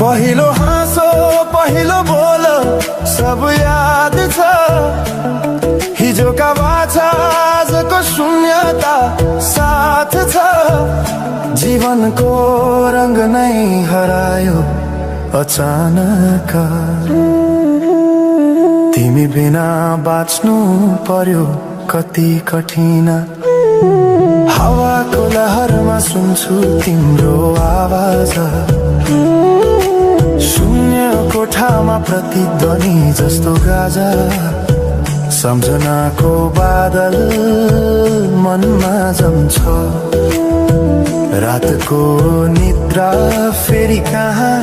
पहिलो हाँसो पहिलो बोल सब याद छ हिजोका बाछा आजको शून्यता साथ छ जीवनको रंग नै हरायो अचानक तिमी बिना बाँच्नु पर्यो कति कठिन हावाको लहरमा सुन्छु तिम्रो आवाज शून्य कोठामा प्रतिध्वनि जस्तो गाजा सम्झनाको बादल मनमा जम्छ रातको निद्रा फेरि कहाँ